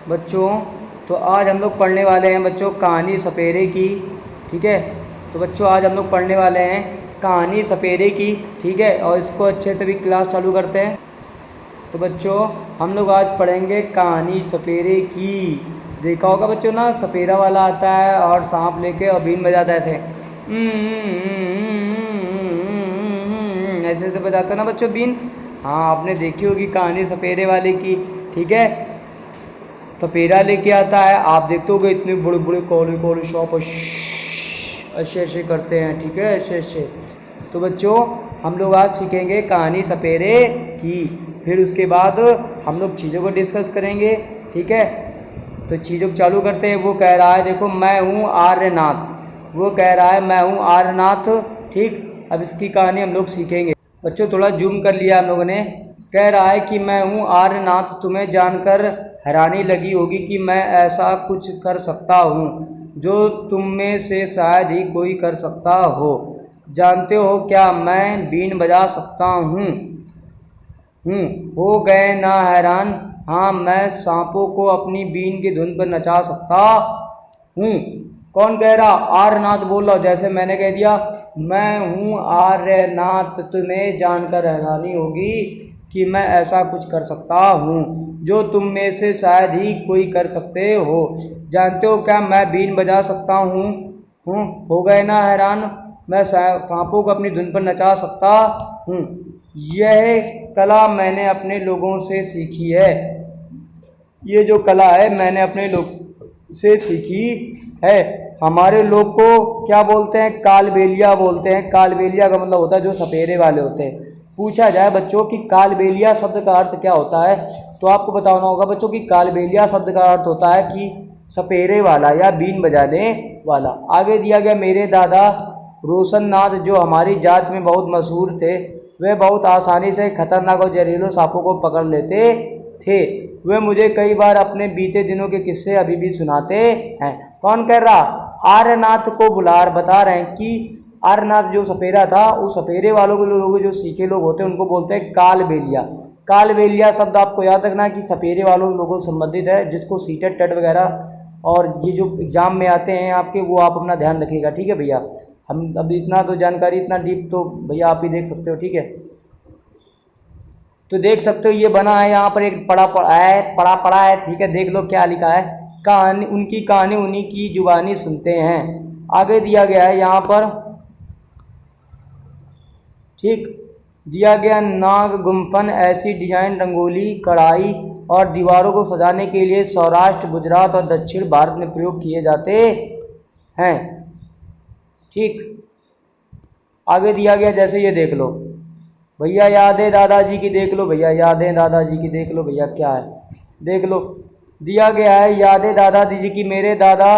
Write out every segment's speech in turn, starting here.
बच्चों तो आज हम लोग पढ़ने वाले हैं बच्चों कहानी सपेरे की। ठीक है, तो बच्चों आज हम लोग पढ़ने वाले हैं कहानी सपेरे की। ठीक है, और इसको अच्छे से भी क्लास चालू करते हैं। तो बच्चों हम लोग आज पढ़ेंगे कहानी सपेरे की। देखा होगा बच्चों ना, सपेरा वाला आता है और सांप लेके और बीन बजाता है ऐसे ऐसे ऐसे बजाता है ना बच्चों बीन। हाँ, आपने देखी होगी कहानी सपेरे वाले की। ठीक है, सपेरा लेके आता है, आप देखते होगे इतने बड़े बड़े कौले कौले शॉप ऐसे ऐसे करते हैं। ठीक है, ऐसे ऐसे। तो बच्चों हम लोग आज सीखेंगे कहानी सपेरे की, फिर उसके बाद हम लोग चीज़ों को डिस्कस करेंगे। ठीक है, तो चीज़ों को चालू करते हैं। वो कह रहा है, देखो मैं हूँ आर्यनाथ। वो कह रहा है मैं हूँ आर्यनाथ। ठीक, अब इसकी कहानी हम लोग सीखेंगे। बच्चों थोड़ा जूम कर लिया हम लोगों ने। कह रहा है कि मैं हूँ आर्यनाथ, तुम्हें जानकर हैरानी लगी होगी कि मैं ऐसा कुछ कर सकता हूँ जो तुम में से शायद ही कोई कर सकता हो। जानते हो क्या, मैं बीन बजा सकता हूँ। हो गए ना हैरान? हाँ, मैं सांपों को अपनी बीन की धुन पर नचा सकता हूँ। कौन कह रहा? आर्यनाथ बोल रहा। जैसे मैंने कह दिया मैं हूँ आर्यनाथ, तुम्हें जानकर हैरानी होगी कि मैं ऐसा कुछ कर सकता हूँ जो तुम में से शायद ही कोई कर सकते हो। जानते हो क्या, मैं बीन बजा सकता हूँ। हो गए ना हैरान? मैं सांपों को अपनी धुन पर नचा सकता हूँ। यह कला मैंने अपने लोगों से सीखी है। ये जो कला है मैंने अपने लोग से सीखी है। हमारे लोग को क्या बोलते हैं? कालबेलिया बोलते हैं। कालबेलिया का मतलब होता है जो सपेरे वाले होते हैं। पूछा जाए बच्चों कि कालबेलिया शब्द का अर्थ क्या होता है, तो आपको बताना होगा बच्चों कि कालबेलिया शब्द का अर्थ होता है कि सपेरे वाला या बीन बजाने वाला। आगे दिया गया, मेरे दादा रोशननाथ जो हमारी जात में बहुत मशहूर थे, वे बहुत आसानी से खतरनाक और जहरीले सांपों को पकड़ लेते थे। वे मुझे कई बार अपने बीते दिनों के किस्से अभी भी सुनाते हैं। कौन कह रहा? आर्यनाथ को बुला बता रहे हैं कि आर्यनाथ जो सपेरा था, उस सपेरे वालों के लोग जो सीखे लोग होते हैं उनको बोलते हैं कालबेलिया। कालबेलिया शब्द आपको याद रखना कि सपेरे वालों के लोगों से संबंधित है, जिसको सीटेट टेट वगैरह और ये जो एग्ज़ाम में आते हैं आपके, वो आप अपना ध्यान रखिएगा। ठीक है भैया, हम अब इतना तो जानकारी इतना डीप तो भैया आप ही देख सकते हो। ठीक है, तो देख सकते हो ये बना है यहाँ पर एक पड़ा है। ठीक है, देख लो क्या लिखा है। कहानी उनकी कहानी उन्हीं की जुबानी सुनते हैं। आगे दिया गया है यहाँ पर, ठीक, दिया गया नाग गुम्फन ऐसी डिजाइन रंगोली कढ़ाई और दीवारों को सजाने के लिए सौराष्ट्र, गुजरात और दक्षिण भारत में प्रयोग किए जाते हैं। ठीक, आगे दिया गया जैसे ये देख लो भैया, यादें दादाजी की देख लो भैया, यादें दादाजी की देख लो भैया, क्या है देख लो। दिया गया है यादें दादाजी की, मेरे दादा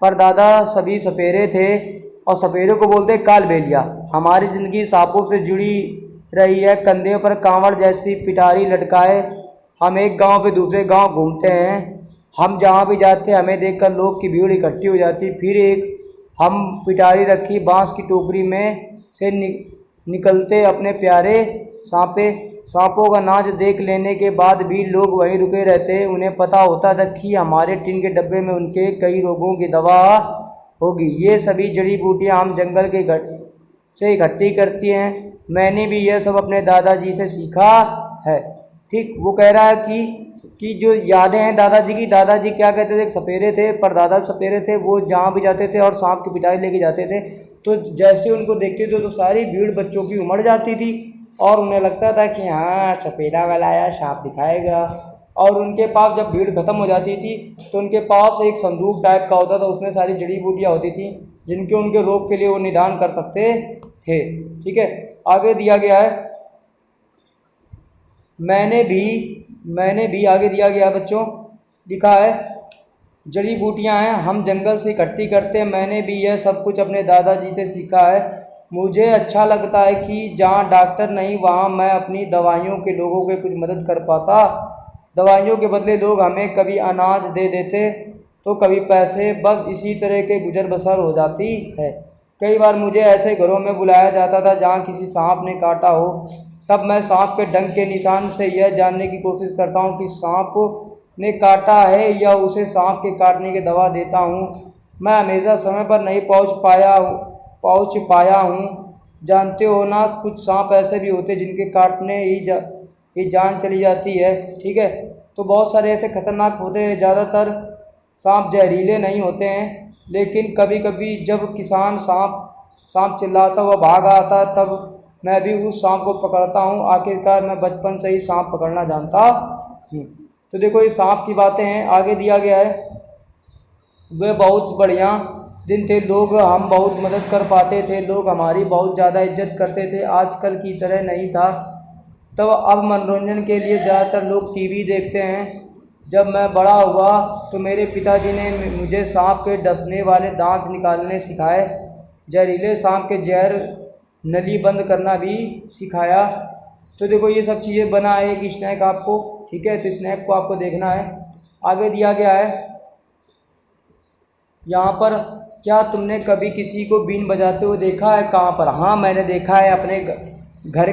परदादा सभी सपेरे थे और सपेरे को बोलते हैं कालबेलिया। हमारी ज़िंदगी सांपों से जुड़ी रही है, कंधे पर कांवड़ जैसी पिटारी लटकाए हम एक गांव पे दूसरे गांव घूमते हैं। हम जहाँ भी जाते हैं हमें देखकर लोग की भीड़ इकट्ठी हो जाती। फिर एक हम पिटारी रखी बांस की टोकरी में से निकलते अपने प्यारे सांपों का नाच देख लेने के बाद भी लोग वहीं रुके रहते। उन्हें पता होता था कि हमारे टिन के डब्बे में उनके कई रोगों की दवा होगी। ये सभी जड़ी बूटियां हम जंगल के से इकट्ठी करती हैं। मैंने भी यह सब अपने दादाजी से सीखा है। ठीक, वो कह रहा है कि जो यादें हैं दादाजी की, दादाजी क्या कहते थे, सपेरे थे, परदादा सपेरे थे। वो जहाँ भी जाते थे और सांप की पिटाई लेके जाते थे, तो जैसे उनको देखते थे तो सारी भीड़ बच्चों की उमड़ जाती थी और उन्हें लगता था कि हाँ सपेरा वाला आया, सांप दिखाएगा। और उनके पास जब भीड़ खत्म हो जाती थी तो उनके पास एक संदूक टाइप का होता था, उसमें सारी जड़ी बूटियाँ होती थी जिनके उनके रोग के लिए वो निदान कर सकते थे। ठीक है, आगे दिया गया है, मैंने भी आगे दिया गया बच्चों, लिखा है जड़ी बूटियां हैं हम जंगल से इकट्ठी करते हैं। मैंने भी यह सब कुछ अपने दादाजी से सीखा है। मुझे अच्छा लगता है कि जहाँ डॉक्टर नहीं वहाँ मैं अपनी दवाइयों के लोगों के कुछ मदद कर पाता। दवाइयों के बदले लोग हमें कभी अनाज दे देते तो कभी पैसे, बस इसी तरह के गुजर बसर हो जाती है। कई बार मुझे ऐसे घरों में बुलाया जाता था जहाँ किसी सांप ने काटा हो। तब मैं सांप के डंक के निशान से यह जानने की कोशिश करता हूँ कि सांप ने काटा है या उसे सांप के काटने की दवा देता हूँ। मैं हमेशा समय पर नहीं पहुँच पाया हूँ। जानते हो ना, कुछ सांप ऐसे भी होते हैं जिनके काटने ही जान चली जाती है। ठीक है, तो बहुत सारे ऐसे खतरनाक होते हैं। ज़्यादातर सांप जहरीले नहीं होते हैं, लेकिन कभी कभी जब किसान सांप चिल्लाता हुआ भाग आता तब मैं भी उस सांप को पकड़ता हूँ। आखिरकार मैं बचपन से ही सांप पकड़ना जानता हूँ। तो देखो, ये सांप की बातें हैं। आगे दिया गया है, वे बहुत बढ़िया दिन थे, लोग हम बहुत मदद कर पाते थे, लोग हमारी बहुत ज़्यादा इज्जत करते थे। आजकल की तरह नहीं था तब। अब मनोरंजन के लिए ज़्यादातर लोग टीवी देखते हैं। जब मैं बड़ा हुआ तो मेरे पिताजी ने मुझे सांप के डसने वाले दांत निकालने सिखाए, जहरीले सांप के जहर नली बंद करना भी सिखाया। तो देखो, ये सब चीज़ें बना है एक स्नैक आपको। ठीक है, तो स्नैक को आपको देखना है। आगे दिया गया है यहाँ पर, क्या तुमने कभी किसी को बीन बजाते हुए देखा है? कहाँ पर? हाँ, मैंने देखा है अपने घर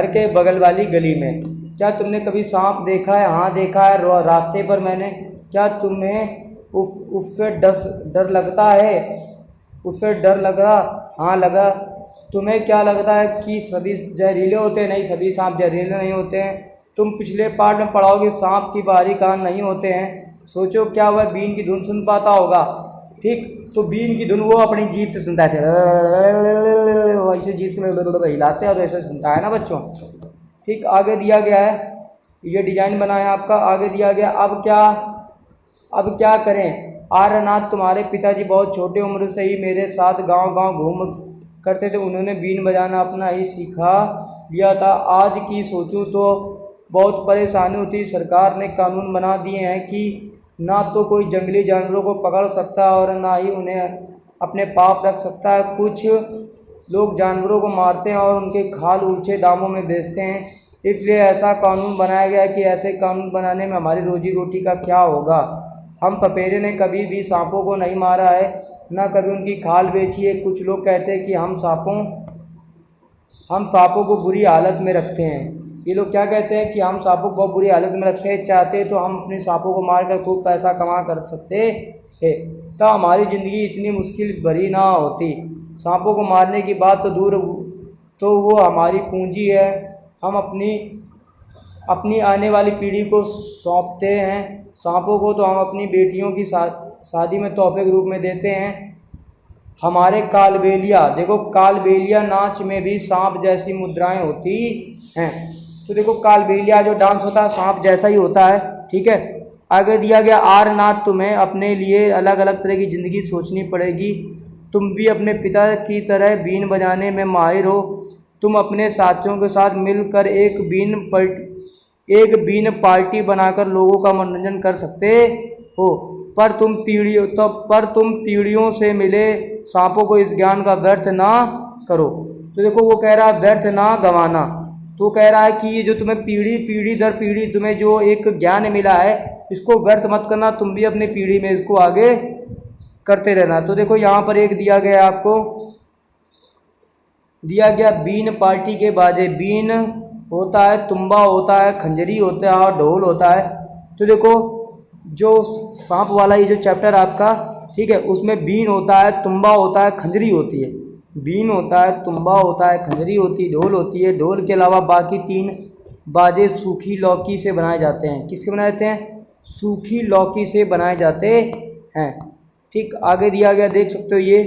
के बगल वाली गली में। क्या तुमने कभी सांप देखा है? हाँ, देखा है, रास्ते पर मैंने। क्या तुम्हें उससे डर लगता है? उससे डर लगा? हाँ, लगा। तुम्हें क्या लगता है कि सभी जहरीले होते हैं? नहीं, सभी सांप जहरीले नहीं होते हैं। तुम पिछले पार्ट में पढ़ोगे सांप की बाहरी कान नहीं होते हैं। सोचो, क्या वह बीन की धुन सुन पाता होगा? ठीक, तो बीन की धुन वो अपनी जीभ से सुनता है, ऐसे जीभ से हिलाते हैं तो ऐसे सुनता है ना बच्चों। ठीक, आगे दिया गया है, ये डिजाइन बनाया आपका। आगे दिया गया, अब क्या करें? आर्यनाथ, तुम्हारे पिताजी बहुत छोटे उम्र से ही मेरे साथ गांव गांव घूम करते थे। उन्होंने बीन बजाना अपना ही सिखा लिया था। आज की सोचूं तो बहुत परेशानी होती। सरकार ने कानून बना दिए हैं कि ना तो कोई जंगली जानवरों को पकड़ सकता है और ना ही उन्हें अपने पास रख सकता है। कुछ लोग जानवरों को मारते हैं और उनके खाल ऊंचे दामों में बेचते हैं। इसलिए ऐसा कानून बनाया गया है कि ऐसे कानून बनाने में हमारी रोजी रोटी का क्या होगा। हम सपेरे ने कभी भी सांपों को नहीं मारा है, ना कभी उनकी खाल बेची है। कुछ लोग कहते हैं कि हम सांपों को बुरी हालत में रखते हैं। ये लोग क्या कहते हैं कि हम सांपों को बहुत बुरी हालत में रखते हैं। चाहते तो हम अपने सांपों को मार कर खूब पैसा कमा कर सकते हैं, तो हमारी ज़िंदगी इतनी मुश्किल भरी ना होती। सांपों को मारने की बात तो दूर, तो वो हमारी पूंजी है। हम अपनी आने वाली पीढ़ी को सौंपते हैं। सांपों को तो हम अपनी बेटियों की शादी में तोहफे के रूप में देते हैं। हमारे कालबेलिया, देखो कालबेलिया नाच में भी सांप जैसी मुद्राएं होती हैं। तो देखो, कालबेलिया जो डांस होता है सांप जैसा ही होता है। ठीक है, आगे दिया गया, आर्यनाथ, तुम्हें अपने लिए अलग अलग तरह की ज़िंदगी सोचनी पड़ेगी। तुम भी अपने पिता की तरह बीन बजाने में माहिर हो। तुम अपने साथियों के साथ मिलकर एक बीन पार्टी बनाकर लोगों का मनोरंजन कर सकते हो। पर तुम पीढ़ियों से मिले सांपों को इस ज्ञान का व्यर्थ ना करो। तो देखो, वो कह रहा है व्यर्थ ना गंवाना। तो कह रहा है कि ये जो तुम्हें पीढ़ी दर पीढ़ी तुम्हें जो एक ज्ञान मिला है, इसको व्यर्थ मत करना। तुम भी अपनी पीढ़ी में इसको आगे करते रहना। तो देखो, यहाँ पर एक दिया गया आपको, दिया गया बीन पार्टी के बाजे। बीन होता है, तुम्बा होता है, खंजरी होता है और ढोल होता है। तो देखो, जो सांप वाला ये जो चैप्टर आपका, ठीक है, उसमें बीन होता है, तुम्बा होता है, खंजरी होती है। बीन होता है, तुम्बा होता है, खंजरी होती है, ढोल होती है। ढोल के अलावा बाकी 3 बाजे सूखी लौकी से बनाए जाते हैं। किससे बनाए जाते हैं? सूखी लौकी से बनाए जाते हैं। ठीक, आगे दिया गया, देख सकते हो, ये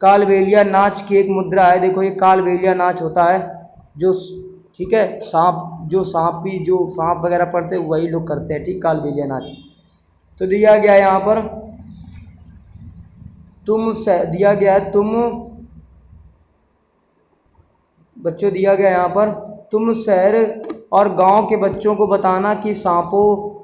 कालबेलिया नाच की एक मुद्रा है। देखो, ये कालबेलिया नाच होता है जो, ठीक है, सांप वगैरह पढ़ते हैं वही लोग करते हैं। ठीक, कालबेलिया नाच। तो दिया गया है यहाँ पर, दिया गया है बच्चों, दिया गया यहाँ पर, तुम शहर और गांव के बच्चों को बताना कि सांपों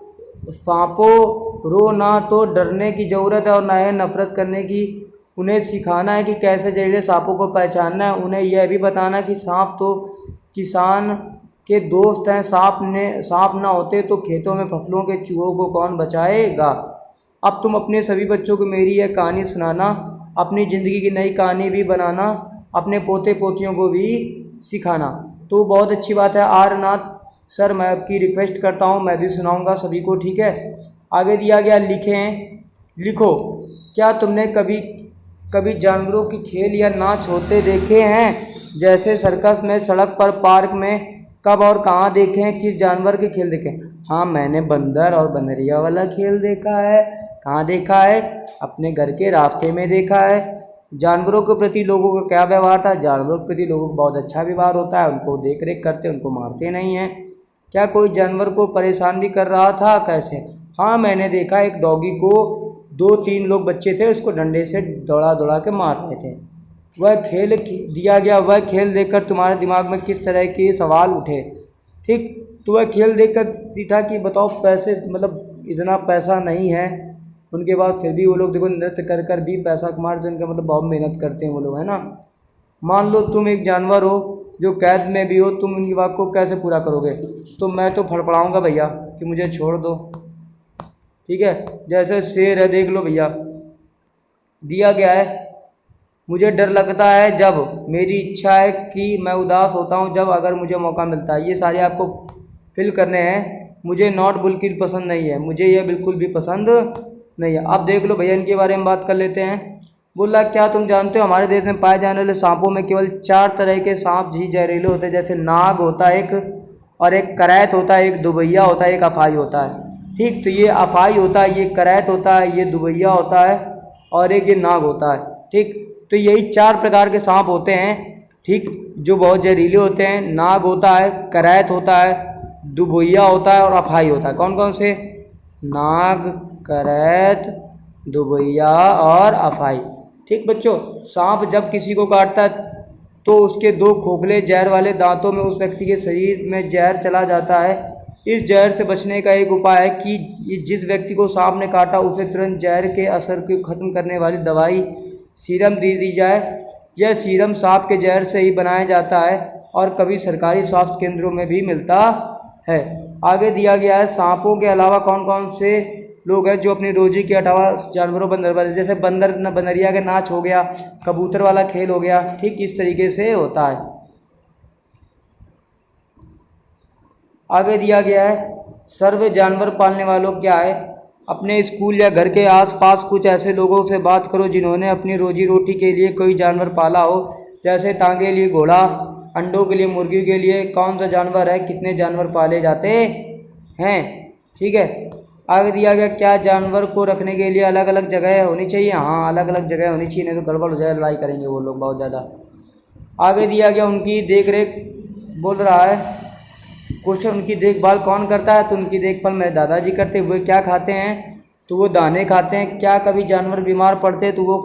रो ना तो डरने की ज़रूरत है और ना ही नफरत करने की। उन्हें सिखाना है कि कैसे जहरीले सांपों को पहचानना है। उन्हें यह भी बताना कि सांप तो किसान के दोस्त हैं। सांप ना होते तो खेतों में फसलों के चूहों को कौन बचाएगा। अब तुम अपने सभी बच्चों को मेरी यह कहानी सुनाना, अपनी ज़िंदगी की नई कहानी भी बनाना, अपने पोते पोतियों को भी सिखाना। तो बहुत अच्छी बात है। आर्यनाथ सर मैं आपकी रिक्वेस्ट करता हूँ, मैं भी सुनाऊंगा सभी को, ठीक है। आगे दिया गया, लिखो, क्या तुमने कभी जानवरों की खेल या नाच होते देखे हैं, जैसे सर्कस में, सड़क पर, पार्क में? कब और कहाँ देखे हैं, किस जानवर के खेल देखे? हाँ, मैंने बंदर और बंदरिया वाला खेल देखा है। कहाँ देखा है? अपने घर के रास्ते में देखा है। जानवरों के प्रति लोगों का क्या व्यवहार था? जानवरों के प्रति लोगों का बहुत अच्छा व्यवहार होता है, उनको देख रेख करते, उनको मारते नहीं हैं। क्या कोई जानवर को परेशान भी कर रहा था? कैसे? हाँ, मैंने देखा एक डॉगी को 2-3 लोग बच्चे थे, उसको डंडे से दौड़ा दौड़ा के मार रहे थे। वह खेल दिया गया, वह खेल देखकर तुम्हारे दिमाग में किस तरह के सवाल उठे? ठीक, तो वह खेल देखकर दिखा कि बताओ, पैसे, मतलब इतना पैसा नहीं है उनके पास, फिर भी वो लोग देखो नृत्य कर कर भी पैसा कमा रहे, तो इनका मतलब बहुत मेहनत करते हैं वो लोग, है ना। मान लो तुम एक जानवर हो जो कैद में भी हो, तुम उनकी बात को कैसे पूरा करोगे? तो मैं तो फड़फड़ाऊँगा भैया कि मुझे छोड़ दो, ठीक है। जैसे शेर है, देख लो भैया, दिया गया है, मुझे डर लगता है जब, मेरी इच्छा है कि मैं उदास होता हूँ जब, अगर मुझे मौका मिलता है। ये सारे आपको फिल करने हैं। मुझे नॉट बिल्कुल पसंद नहीं है, मुझे ये बिल्कुल भी पसंद नहीं है। अब देख लो भैया, इनके बारे में बात कर लेते हैं। बोला, क्या तुम जानते हो हमारे देश में पाए जाने वाले सांपों में केवल 4 तरह के सांप ही जहरीले होते हैं, जैसे नाग होता है एक, और एक करैत होता है, एक दुबैया होता है, एक अफाई होता है। ठीक, तो ये अफाई होता है, ये करैत होता है, ये दुबैया होता है, और एक ये नाग होता है। ठीक, तो यही 4 प्रकार के सांप होते हैं, ठीक, जो बहुत जहरीले होते हैं। नाग होता है, करैत होता है, दुबैया होता है और अफाई होता है। कौन कौन से? नाग, करैत, दुबैया और अफाई। ठीक बच्चों, सांप जब किसी को काटता है तो उसके 2 खोखले जहर वाले दांतों में उस व्यक्ति के शरीर में जहर चला जाता है। इस जहर से बचने का एक उपाय है कि जिस व्यक्ति को सांप ने काटा उसे तुरंत जहर के असर को खत्म करने वाली दवाई सीरम दे दी जाए। यह सीरम सांप के जहर से ही बनाया जाता है और कभी सरकारी स्वास्थ्य केंद्रों में भी मिलता है। आगे दिया गया है, सांपों के अलावा कौन कौन से लोग हैं जो अपनी रोजी के अलावा जानवरों बंदर, जैसे बंदरिया के नाच हो गया, कबूतर वाला खेल हो गया, ठीक इस तरीके से होता है। आगे दिया गया है, सर्व जानवर पालने वालों क्या है? अपने स्कूल या घर के आसपास कुछ ऐसे लोगों से बात करो जिन्होंने अपनी रोजी रोटी के लिए कोई जानवर पाला हो, जैसे तांगे के लिए घोड़ा, अंडों के लिए मुर्गी के लिए कौन सा जानवर है, कितने जानवर पाले जाते हैं। ठीक है, आगे दिया गया, क्या जानवर को रखने के लिए अलग अलग जगह होनी चाहिए? हाँ, अलग अलग जगह होनी चाहिए, नहीं तो गड़बड़ हो जाए, लड़ाई करेंगे वो लोग बहुत ज़्यादा। आगे दिया गया, उनकी देख रेख, बोल रहा है क्वेश्चन, उनकी देखभाल कौन करता है? तो उनकी देखभाल मेरे दादाजी करते। वो क्या खाते हैं? तो वो दाने खाते हैं। क्या कभी जानवर बीमार पड़ते हैं तो वो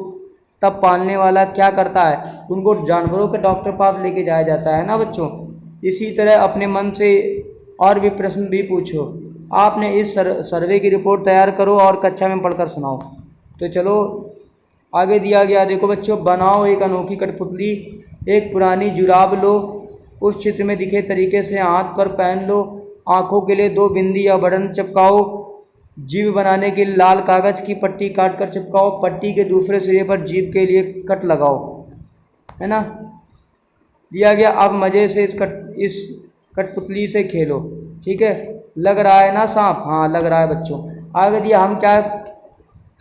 तब पालने वाला क्या करता है? उनको जानवरों के डॉक्टर पास लेके जाया जाता है ना बच्चों। इसी तरह अपने मन से और भी प्रश्न भी पूछो। आपने इस सर्वे की रिपोर्ट तैयार करो और कक्षा में पढ़कर सुनाओ। तो चलो आगे दिया गया, देखो बच्चों, बनाओ एक अनोखी कठपुतली। एक पुरानी जुराब लो, उस चित्र में दिखे तरीके से हाथ पर पहन लो। आँखों के लिए 2 बिंदी या बटन चिपकाओ। जीभ बनाने के लिए लाल कागज की पट्टी काटकर चिपकाओ। पट्टी के दूसरे सिरे पर जीभ के लिए कट लगाओ, है ना। दिया गया, अब मज़े से इस कठपुतली से खेलो। ठीक है, लग रहा है ना सांप? हाँ, लग रहा है बच्चों। आगे दिया,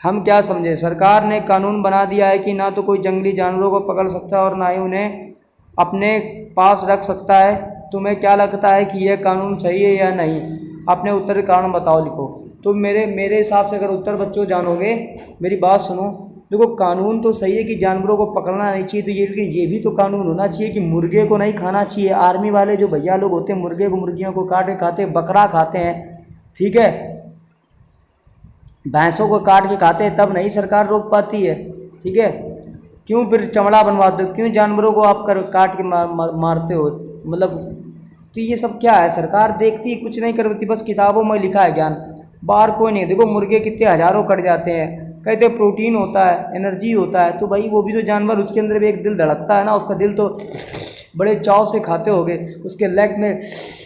हम क्या समझे? सरकार ने कानून बना दिया है कि ना तो कोई जंगली जानवरों को पकड़ सकता है और ना ही उन्हें अपने पास रख सकता है। तुम्हें क्या लगता है कि यह कानून सही है या नहीं? अपने उत्तर के कारण बताओ, लिखो। तो मेरे हिसाब से अगर उत्तर बच्चों जानोगे, मेरी बात सुनो। देखो, कानून तो सही है कि जानवरों को पकड़ना नहीं चाहिए, तो ये भी तो कानून होना चाहिए कि मुर्गे को नहीं खाना चाहिए। आर्मी वाले जो भैया लोग होते हैं, मुर्गे को, मुर्गियों को काट के खाते हैं, बकरा खाते हैं, ठीक है, भैंसों को काट के खाते हैं, तब नहीं सरकार रोक पाती है। ठीक है, क्यों फिर चमड़ा बनवाते हो? क्यों जानवरों को आप काट के मारते हो? मतलब, तो ये सब क्या है? सरकार देखती कुछ नहीं करती, बस किताबों में लिखा है ज्ञान, बाहर कोई नहीं। देखो, मुर्गे कितने हज़ारों कट जाते हैं, कहते प्रोटीन होता है, एनर्जी होता है, तो भाई वो भी तो जानवर, उसके अंदर भी एक दिल धड़कता है ना, उसका दिल तो बड़े चाव से खाते होगे। उसके लेग में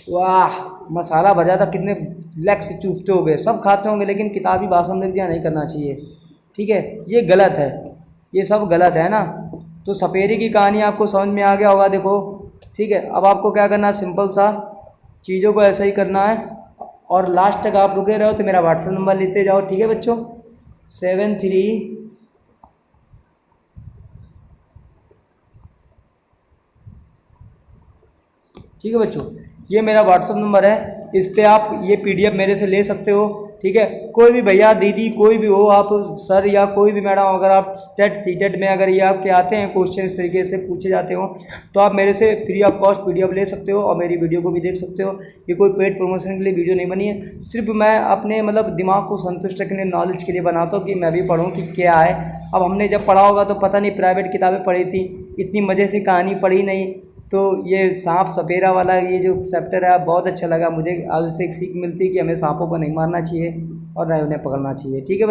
वाह मसाला भर जाता, कितने लेग से चूसते होगे, सब खाते होंगे, लेकिन किताबी भाषा में नहीं करना चाहिए। ठीक है, ये गलत है, ये सब गलत है ना। तो सपेरे की कहानी आपको समझ में आ गया होगा। देखो, ठीक है, अब आपको क्या करना है, सिंपल सा चीज़ों को ऐसा ही करना है। और लास्ट तक आप रुके रहो तो मेरा व्हाट्सएप नंबर लेते जाओ, ठीक है बच्चों? 73। ठीक है बच्चों, ये मेरा व्हाट्सअप नंबर है, इस पे आप ये पीडीएफ मेरे से ले सकते हो, ठीक है? कोई भी भैया दीदी कोई भी हो, आप सर या कोई भी मैडम, अगर आप टेट सीटेट में अगर ये आपके आते हैं क्वेश्चन इस तरीके से पूछे जाते हो तो आप मेरे से फ्री ऑफ कॉस्ट पीडीएफ ले सकते हो और मेरी वीडियो को भी देख सकते हो। ये कोई पेड प्रमोशन के लिए वीडियो नहीं बनी है, सिर्फ मैं अपने मतलब दिमाग को संतुष्ट रखने, नॉलेज के लिए बनाता हूँ कि मैं भी पढ़ूँ कि क्या है। अब हमने जब पढ़ा होगा तो पता नहीं, प्राइवेट किताबें पढ़ी थी, इतनी मज़े से कहानी पढ़ी नहीं। तो ये सांप सपेरा वाला ये जो चैप्टर है बहुत अच्छा लगा मुझे। अब इससे एक सीख मिलती है कि हमें सांपों को नहीं मारना चाहिए और न उन्हें पकड़ना चाहिए, ठीक है।